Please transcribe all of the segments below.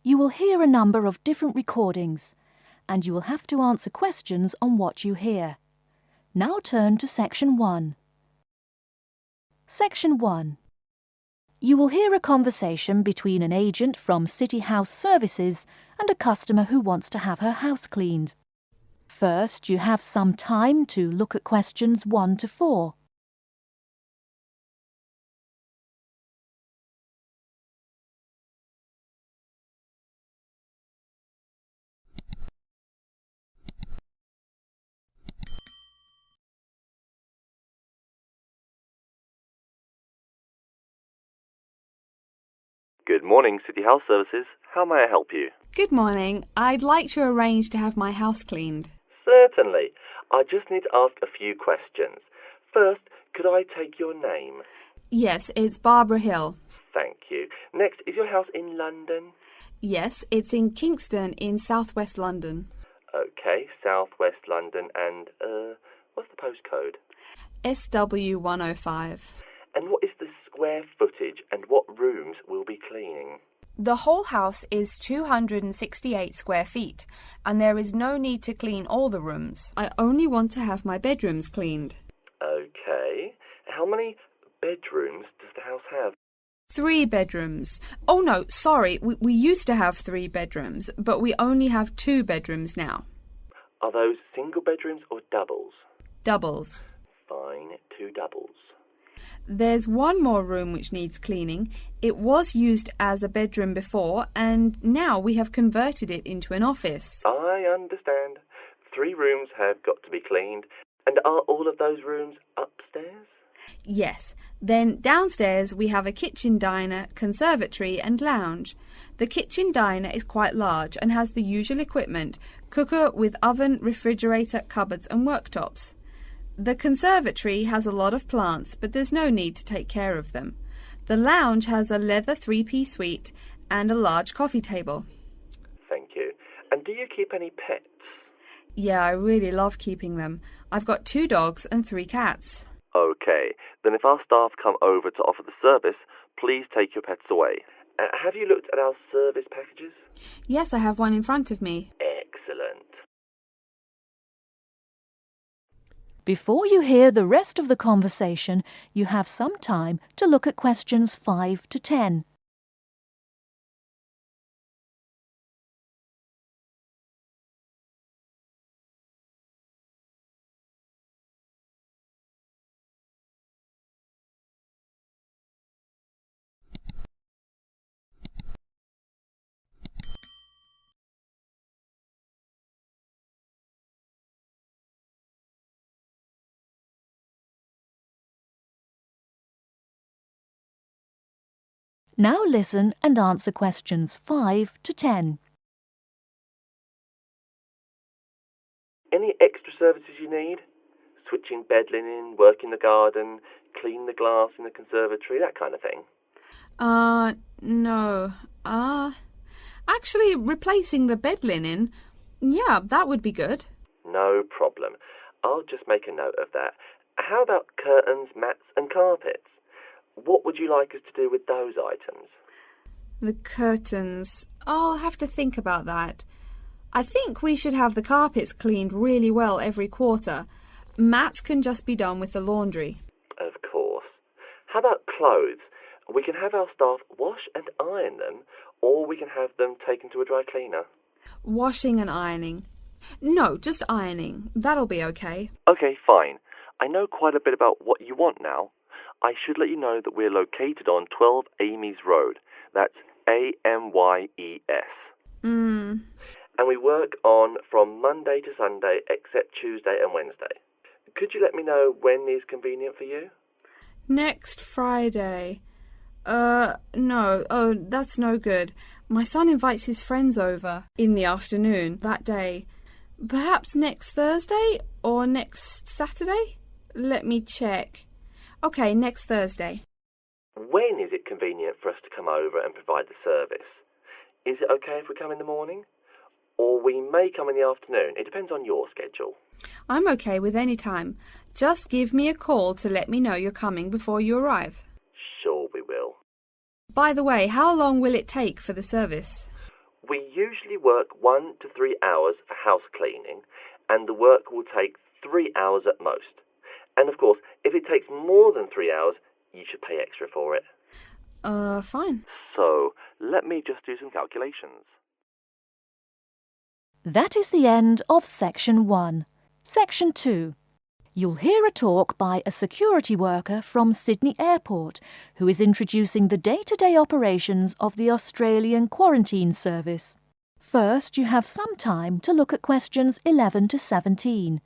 You will hear a number of different recordings, and you will have to answer questions on what you hear. Now turn to Section 1. Section 1. You will hear a conversation between an agent from City House Services and a customer who wants to have her house cleaned. First, you have some time to look at questions 1 to 4. Good morning, City House Services. How may I help you? Good morning. I'd like to arrange to have my house cleaned. Certainly. I just need to ask a few questions. First, could I take your name? Yes, it's Barbara Hill. Thank you. Next, is your house in London? Yes, it's in Kingston in southwest London. Okay, southwest London and, what's the postcode? SW105. And what is the square footage and what rooms will be cleaning? The whole house is 268 square feet, and there is no need to clean all the rooms. I only want to have my bedrooms cleaned. Okay. How many bedrooms does the house have? 3 bedrooms. Oh no, sorry, we used to have 3 bedrooms, but we only have 2 bedrooms now. Are those single bedrooms or doubles? Doubles. Fine, 2 doubles. There's one more room which needs cleaning. It was used as a bedroom before, and now we have converted it into an office. I understand. 3 rooms have got to be cleaned. And are all of those rooms upstairs? Yes. Then downstairs we have a kitchen diner, conservatory and lounge. The kitchen diner is quite large and has the usual equipment: cooker with oven, refrigerator, cupboards and worktops. The conservatory has a lot of plants, but there's no need to take care of them. The lounge has a leather 3-piece suite and a large coffee table. Thank you. And do you keep any pets? Yeah, I really love keeping them. I've got 2 dogs and 3 cats. Okay, then if our staff come over to offer the service, please take your pets away. Have you looked at our service packages? Yes, I have one in front of me. Excellent. Before you hear the rest of the conversation, you have some time to look at questions 5 to 10. Now listen and answer questions 5 to 10. Any extra services you need? Switching bed linen, work in the garden, clean the glass in the conservatory, that kind of thing? No. Actually, replacing the bed linen, yeah, that would be good. No problem. I'll just make a note of that. How about curtains, mats and carpets? What would you like us to do with those items? The curtains. I'll have to think about that. I think we should have the carpets cleaned really well every quarter. Mats can just be done with the laundry. Of course. How about clothes? We can have our staff wash and iron them, or we can have them taken to a dry cleaner. Washing and ironing. No, just ironing. That'll be okay. Okay, fine. I know quite a bit about what you want now. I should let you know that we're located on 12 Amy's Road. That's A-M-Y-E-S. And we work on from Monday to Sunday except Tuesday and Wednesday. Could you let me know when is convenient for you? Next Friday. No. Oh, that's no good. My son invites his friends over in the afternoon that day. Perhaps next Thursday or next Saturday? Let me check. Okay, next Thursday. When is it convenient for us to come over and provide the service? Is it okay if we come in the morning? Or we may come in the afternoon. It depends on your schedule. I'm okay with any time. Just give me a call to let me know you're coming before you arrive. Sure we will. By the way, how long will it take for the service? We usually work 1 to 3 hours for house cleaning, and the work will take 3 hours at most. And of course, if it takes more than 3 hours, you should pay extra for it. Fine. So, let me just do some calculations. That is the end of Section 1. Section 2. You'll hear a talk by a security worker from Sydney Airport who is introducing the day-to-day operations of the Australian Quarantine Service. First, you have some time to look at questions 11 to 17.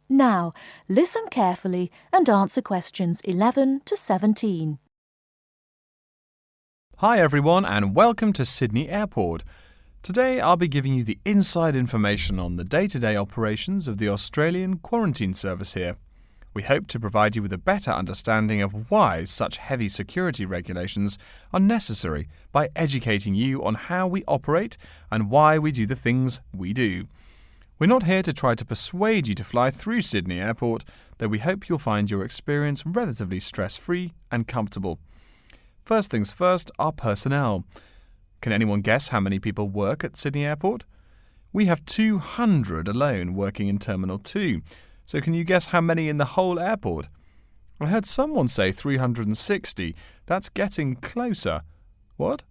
Now, listen carefully and answer questions 11 to 17. Hi everyone and welcome to Sydney Airport. Today I'll be giving you the inside information on the day-to-day operations of the Australian Quarantine Service here. We hope to provide you with a better understanding of why such heavy security regulations are necessary by educating you on how we operate and why we do the things we do. We're not here to try to persuade you to fly through Sydney Airport, though we hope you'll find your experience relatively stress-free and comfortable. First things first, our personnel. Can anyone guess how many people work at Sydney Airport? We have 200 alone working in Terminal 2, so can you guess how many in the whole airport? I heard someone say 360. That's getting closer. What?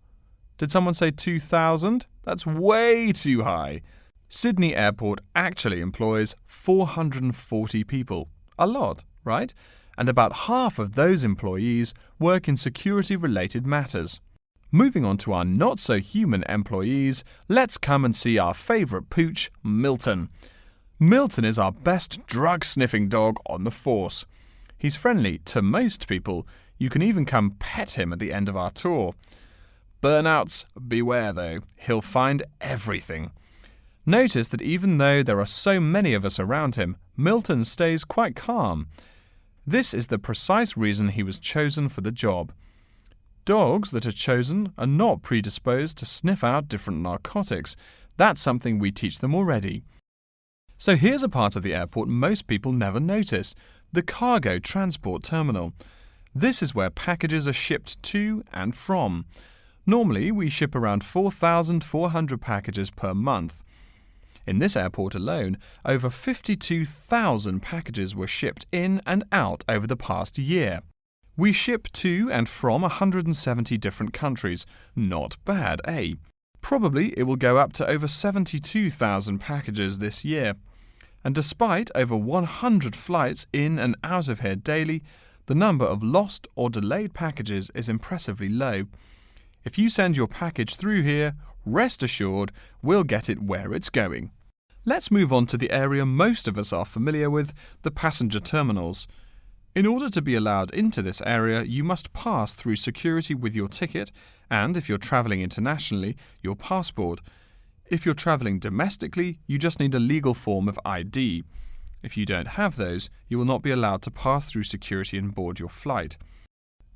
Did someone say 2,000? That's way too high. Sydney Airport actually employs 440 people. A lot, right? And about half of those employees work in security-related matters. Moving on to our not-so-human employees, let's come and see our favourite pooch, Milton. Milton is our best drug-sniffing dog on the force. He's friendly to most people. You can even come pet him at the end of our tour. Burnouts, beware though. He'll find everything. Notice that even though there are so many of us around him, Milton stays quite calm. This is the precise reason he was chosen for the job. Dogs that are chosen are not predisposed to sniff out different narcotics. That's something we teach them already. So here's a part of the airport most people never notice, the cargo transport terminal. This is where packages are shipped to and from. Normally, we ship around 4,400 packages per month. In this airport alone, over 52,000 packages were shipped in and out over the past year. We ship to and from 170 different countries. Not bad, eh? Probably it will go up to over 72,000 packages this year. And despite over 100 flights in and out of here daily, the number of lost or delayed packages is impressively low. If you send your package through here, rest assured we'll get it where it's going. Let's move on to the area most of us are familiar with, the passenger terminals. In order to be allowed into this area, you must pass through security with your ticket and, if you're travelling internationally, your passport. If you're travelling domestically, you just need a legal form of ID. If you don't have those, you will not be allowed to pass through security and board your flight.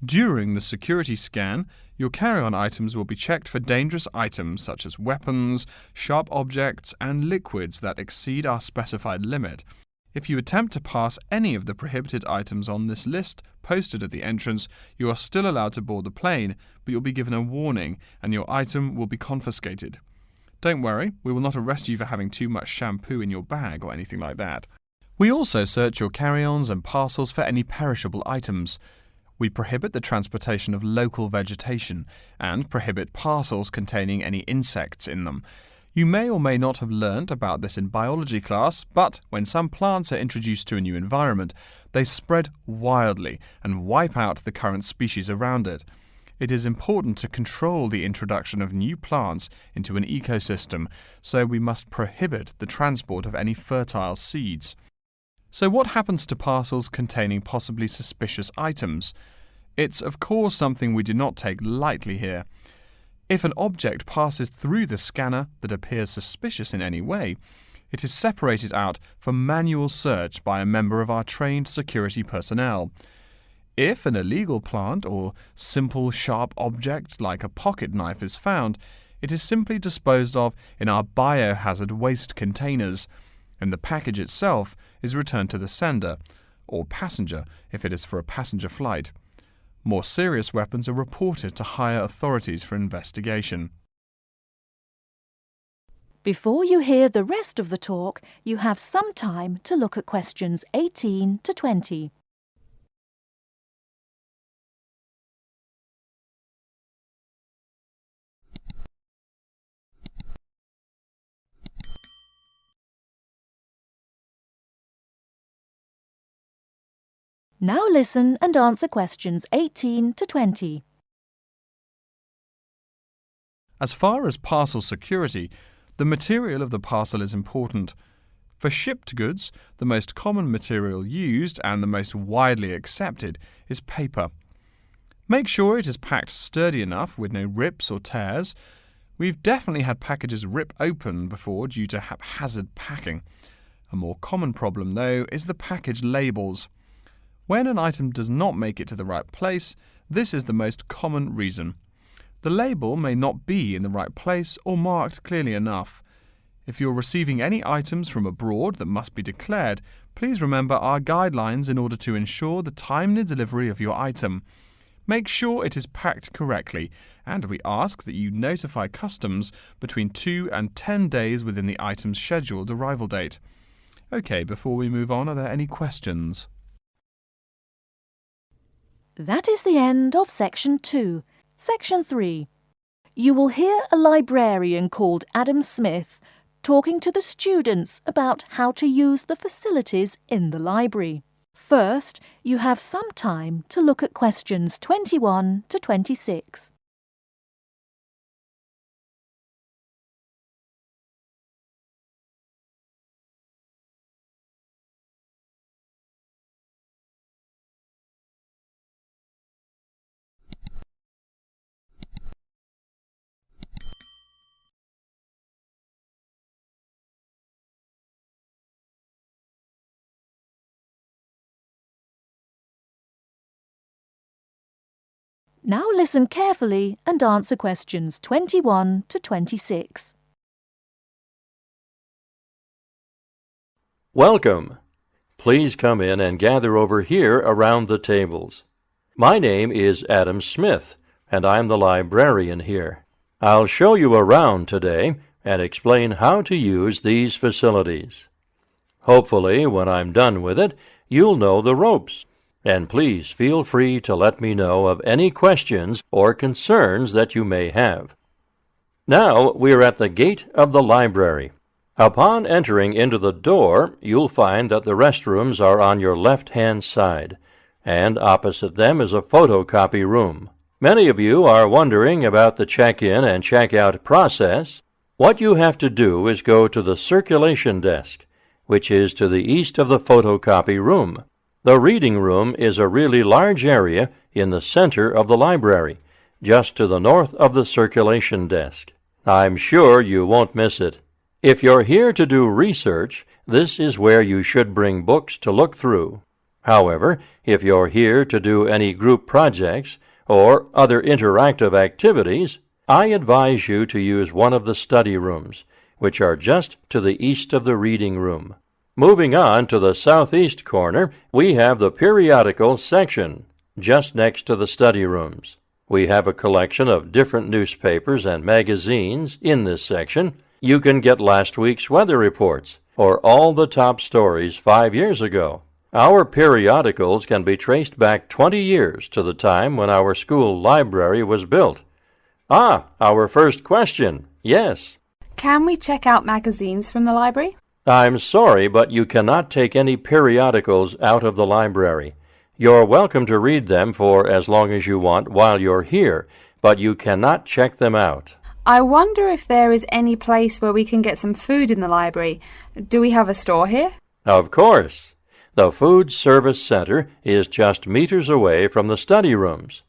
During the security scan, your carry-on items will be checked for dangerous items such as weapons, sharp objects, and liquids that exceed our specified limit. If you attempt to pass any of the prohibited items on this list posted at the entrance, you are still allowed to board the plane, but you'll be given a warning and your item will be confiscated. Don't worry, we will not arrest you for having too much shampoo in your bag or anything like that. We also search your carry-ons and parcels for any perishable items. We prohibit the transportation of local vegetation and prohibit parcels containing any insects in them. You may or may not have learnt about this in biology class, but when some plants are introduced to a new environment, they spread wildly and wipe out the current species around it. It is important to control the introduction of new plants into an ecosystem, so we must prohibit the transport of any fertile seeds. So what happens to parcels containing possibly suspicious items? It's of course something we do not take lightly here. If an object passes through the scanner that appears suspicious in any way, it is separated out for manual search by a member of our trained security personnel. If an illegal plant or simple sharp object like a pocket knife is found, it is simply disposed of in our biohazard waste containers, and the package itself is returned to the sender, or passenger if it is for a passenger flight. More serious weapons are reported to higher authorities for investigation. Before you hear the rest of the talk, you have some time to look at questions 18 to 20. Now listen and answer questions 18 to 20. As far as parcel security, the material of the parcel is important. For shipped goods, the most common material used and the most widely accepted is paper. Make sure it is packed sturdy enough with no rips or tears. We've definitely had packages rip open before due to haphazard packing. A more common problem, though, is the package labels. When an item does not make it to the right place, this is the most common reason. The label may not be in the right place or marked clearly enough. If you're receiving any items from abroad that must be declared, please remember our guidelines in order to ensure the timely delivery of your item. Make sure it is packed correctly, and we ask that you notify customs between 2 and 10 days within the item's scheduled arrival date. OK, before we move on, are there any questions? That is the end of Section 2. Section 3. You will hear a librarian called Adam Smith talking to the students about how to use the facilities in the library. First, you have some time to look at questions 21 to 26. Now listen carefully and answer questions 21 to 26. Welcome. Please come in and gather over here around the tables. My name is Adam Smith, and I'm the librarian here. I'll show you around today and explain how to use these facilities. Hopefully, when I'm done with it, you'll know the ropes. And please feel free to let me know of any questions or concerns that you may have. Now we're at the gate of the library. Upon entering into the door, you'll find that the restrooms are on your left-hand side, and opposite them is a photocopy room. Many of you are wondering about the check-in and check-out process. What you have to do is go to the circulation desk, which is to the east of the photocopy room. The reading room is a really large area in the center of the library, just to the north of the circulation desk. I'm sure you won't miss it. If you're here to do research, this is where you should bring books to look through. However, if you're here to do any group projects or other interactive activities, I advise you to use one of the study rooms, which are just to the east of the reading room. Moving on to the southeast corner, we have the periodical section, just next to the study rooms. We have a collection of different newspapers and magazines in this section. You can get last week's weather reports, or all the top stories 5 years ago. Our periodicals can be traced back 20 years to the time when our school library was built. Our first question, yes. Can we check out magazines from the library? I'm sorry, but you cannot take any periodicals out of the library. You're welcome to read them for as long as you want while you're here, but you cannot check them out. I wonder if there is any place where we can get some food in the library. Do we have a store here? Of course. The Food Service Center is just meters away from the study rooms.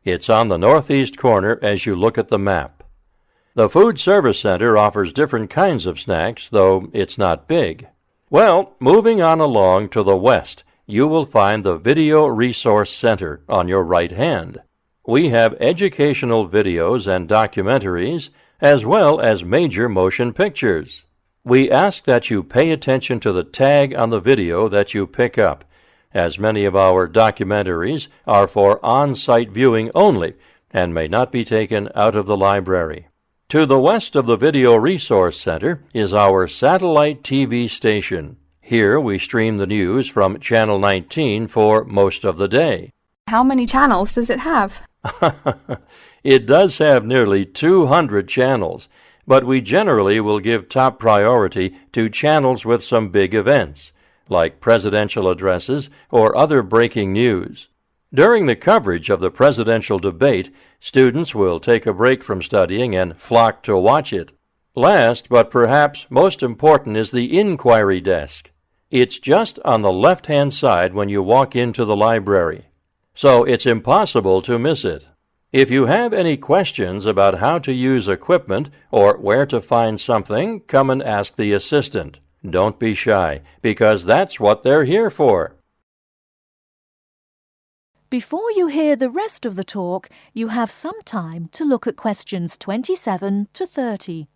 It's on the northeast corner as you look at the map. The Food Service Center offers different kinds of snacks, though it's not big. Well, moving on along to the west, you will find the Video Resource Center on your right hand. We have educational videos and documentaries, as well as major motion pictures. We ask that you pay attention to the tag on the video that you pick up, as many of our documentaries are for on-site viewing only and may not be taken out of the library. To the west of the Video Resource Center is our satellite TV station. Here we stream the news from Channel 19 for most of the day. How many channels does it have? It does have nearly 200 channels, but we generally will give top priority to channels with some big events, like presidential addresses or other breaking news. During the coverage of the presidential debate, students will take a break from studying and flock to watch it. Last, but perhaps most important, is the inquiry desk. It's just on the left-hand side when you walk into the library, so it's impossible to miss it. If you have any questions about how to use equipment or where to find something, come and ask the assistant. Don't be shy, because that's what they're here for. Before you hear the rest of the talk, you have some time to look at questions 27 to 30.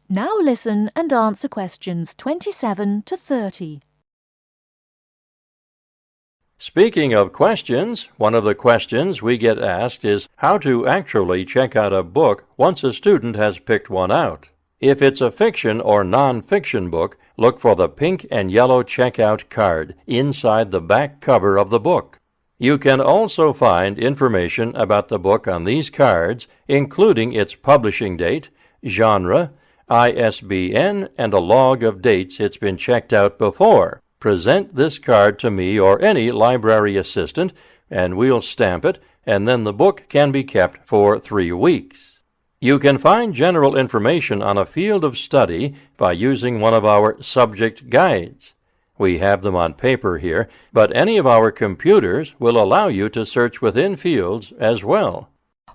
Now listen and answer questions 27 to 30. Speaking of questions, one of the questions we get asked is how to actually check out a book once a student has picked one out. If it's a fiction or non-fiction book, look for the pink and yellow checkout card inside the back cover of the book. You can also find information about the book on these cards, including its publishing date, genre, ISBN, and a log of dates it's been checked out before. Present this card to me or any library assistant, and we'll stamp it, and then the book can be kept for 3 weeks. You can find general information on a field of study by using one of our subject guides. We have them on paper here, but any of our computers will allow you to search within fields as well.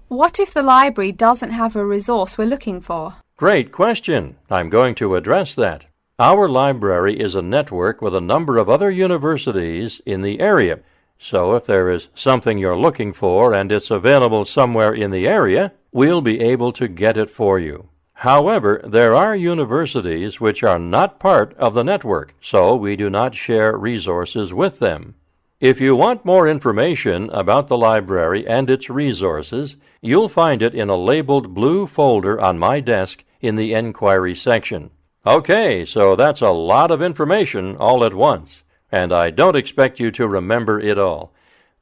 What if the library doesn't have a resource we're looking for? Great question. I'm going to address that. Our library is a network with a number of other universities in the area, so if there is something you're looking for and it's available somewhere in the area, we'll be able to get it for you. However, there are universities which are not part of the network, so we do not share resources with them. If you want more information about the library and its resources, you'll find it in a labeled blue folder on my desk in the Enquiry section. Okay, so that's a lot of information all at once, and I don't expect you to remember it all.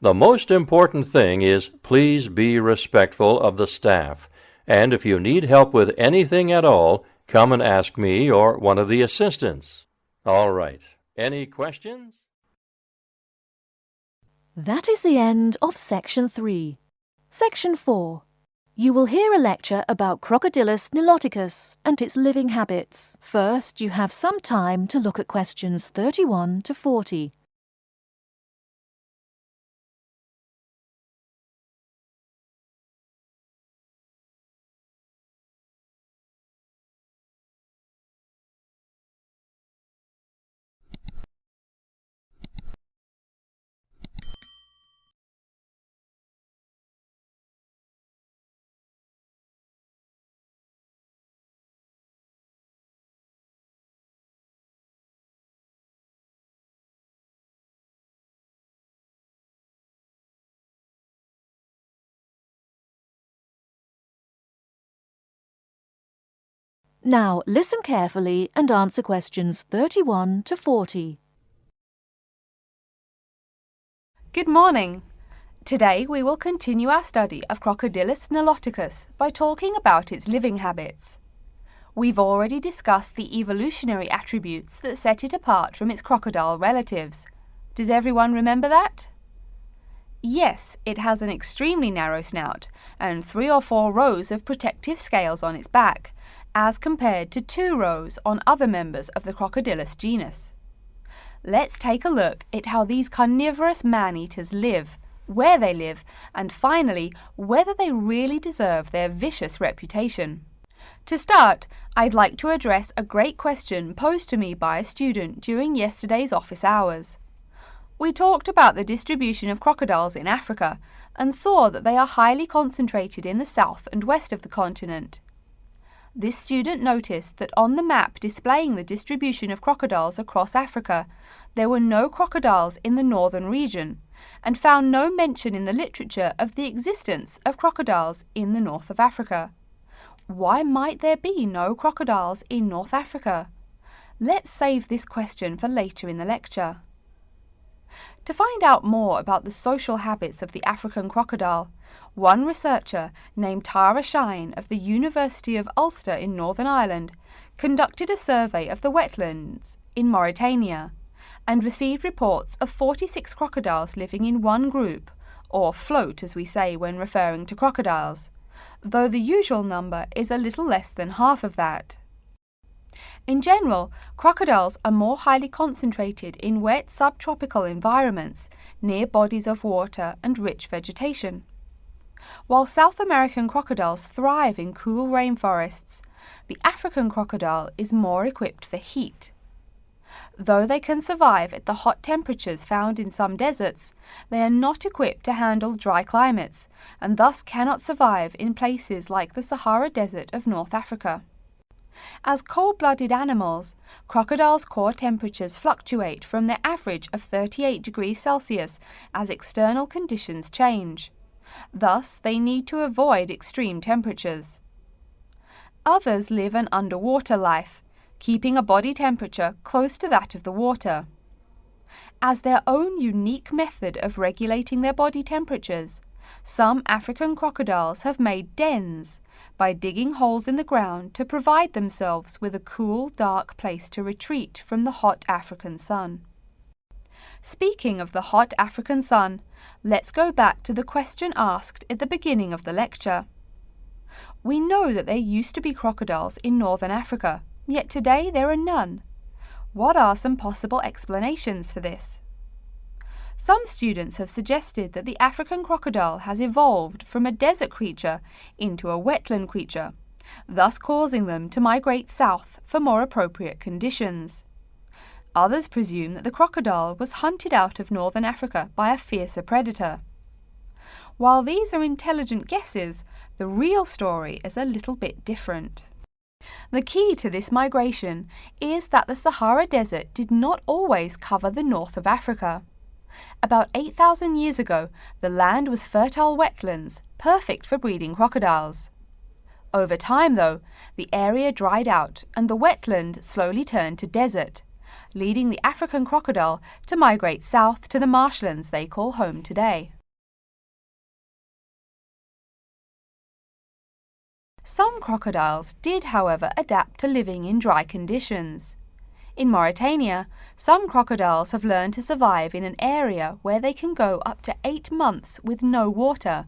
The most important thing is please be respectful of the staff, and if you need help with anything at all, come and ask me or one of the assistants. All right, any questions? That is the end of Section 3. Section 4. You will hear a lecture about Crocodylus niloticus and its living habits. First, you have some time to look at questions 31 to 40. Now listen carefully and answer questions 31 to 40. Good morning. Today we will continue our study of Crocodylus niloticus by talking about its living habits. We've already discussed the evolutionary attributes that set it apart from its crocodile relatives. Does everyone remember that? Yes, it has an extremely narrow snout and 3 or 4 rows of protective scales on its back, as compared to 2 rows on other members of the Crocodylus genus. Let's take a look at how these carnivorous man-eaters live, where they live, and finally, whether they really deserve their vicious reputation. To start, I'd like to address a great question posed to me by a student during yesterday's office hours. We talked about the distribution of crocodiles in Africa and saw that they are highly concentrated in the south and west of the continent. This student noticed that on the map displaying the distribution of crocodiles across Africa, there were no crocodiles in the northern region, and found no mention in the literature of the existence of crocodiles in the north of Africa. Why might there be no crocodiles in North Africa? Let's save this question for later in the lecture. To find out more about the social habits of the African crocodile, one researcher named Tara Shine of the University of Ulster in Northern Ireland conducted a survey of the wetlands in Mauritania and received reports of 46 crocodiles living in one group, or float as we say when referring to crocodiles, though the usual number is a little less than half of that. In general, crocodiles are more highly concentrated in wet subtropical environments near bodies of water and rich vegetation. While South American crocodiles thrive in cool rainforests, the African crocodile is more equipped for heat. Though they can survive at the hot temperatures found in some deserts, they are not equipped to handle dry climates and thus cannot survive in places like the Sahara Desert of North Africa. As cold-blooded animals, crocodiles' core temperatures fluctuate from their average of 38 degrees Celsius as external conditions change. Thus, they need to avoid extreme temperatures. Others live an underwater life, keeping a body temperature close to that of the water. As their own unique method of regulating their body temperatures, some African crocodiles have made dens by digging holes in the ground to provide themselves with a cool, dark place to retreat from the hot African sun. Speaking of the hot African sun, let's go back to the question asked at the beginning of the lecture. We know that there used to be crocodiles in northern Africa, yet today there are none. What are some possible explanations for this? Some students have suggested that the African crocodile has evolved from a desert creature into a wetland creature, thus causing them to migrate south for more appropriate conditions. Others presume that the crocodile was hunted out of northern Africa by a fiercer predator. While these are intelligent guesses, the real story is a little bit different. The key to this migration is that the Sahara Desert did not always cover the north of Africa. About 8,000 years ago, the land was fertile wetlands, perfect for breeding crocodiles. Over time, though, the area dried out and the wetland slowly turned to desert, leading the African crocodile to migrate south to the marshlands they call home today. Some crocodiles did, however, adapt to living in dry conditions. In Mauritania, some crocodiles have learned to survive in an area where they can go up to 8 months with no water,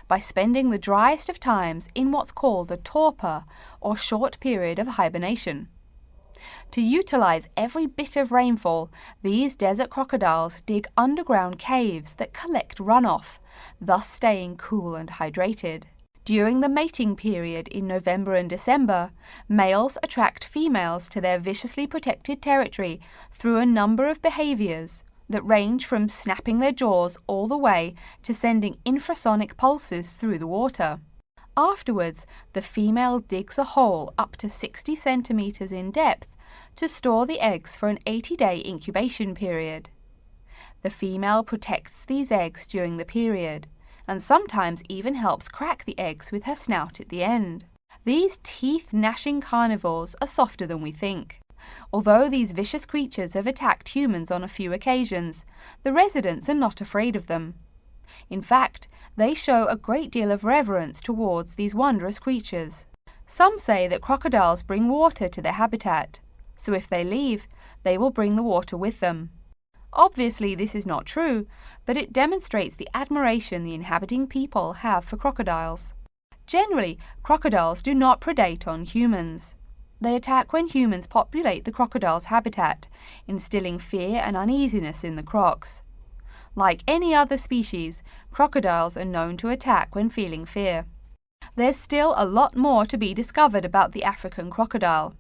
by spending the driest of times in what's called a torpor, or short period of hibernation. To utilize every bit of rainfall, these desert crocodiles dig underground caves that collect runoff, thus staying cool and hydrated. During the mating period in November and December, males attract females to their viciously protected territory through a number of behaviors that range from snapping their jaws all the way to sending infrasonic pulses through the water. Afterwards, the female digs a hole up to 60 centimeters in depth to store the eggs for an 80-day incubation period. The female protects these eggs during the period, and sometimes even helps crack the eggs with her snout at the end. These teeth-gnashing carnivores are softer than we think. Although these vicious creatures have attacked humans on a few occasions, the residents are not afraid of them. In fact, they show a great deal of reverence towards these wondrous creatures. Some say that crocodiles bring water to their habitat, so if they leave, they will bring the water with them. Obviously, this is not true, but it demonstrates the admiration the inhabiting people have for crocodiles. Generally, crocodiles do not predate on humans. They attack when humans populate the crocodile's habitat, instilling fear and uneasiness in the crocs. Like any other species, crocodiles are known to attack when feeling fear. There's still a lot more to be discovered about the African crocodile.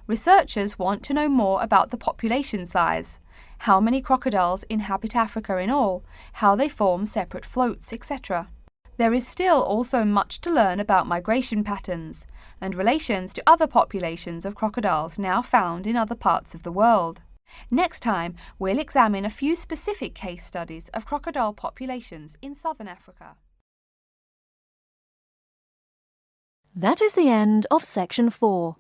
Researchers want to know more about the population size, how many crocodiles inhabit Africa in all, how they form separate floats, etc. There is still also much to learn about migration patterns and relations to other populations of crocodiles now found in other parts of the world. Next time, we'll examine a few specific case studies of crocodile populations in southern Africa. That is the end of section 4.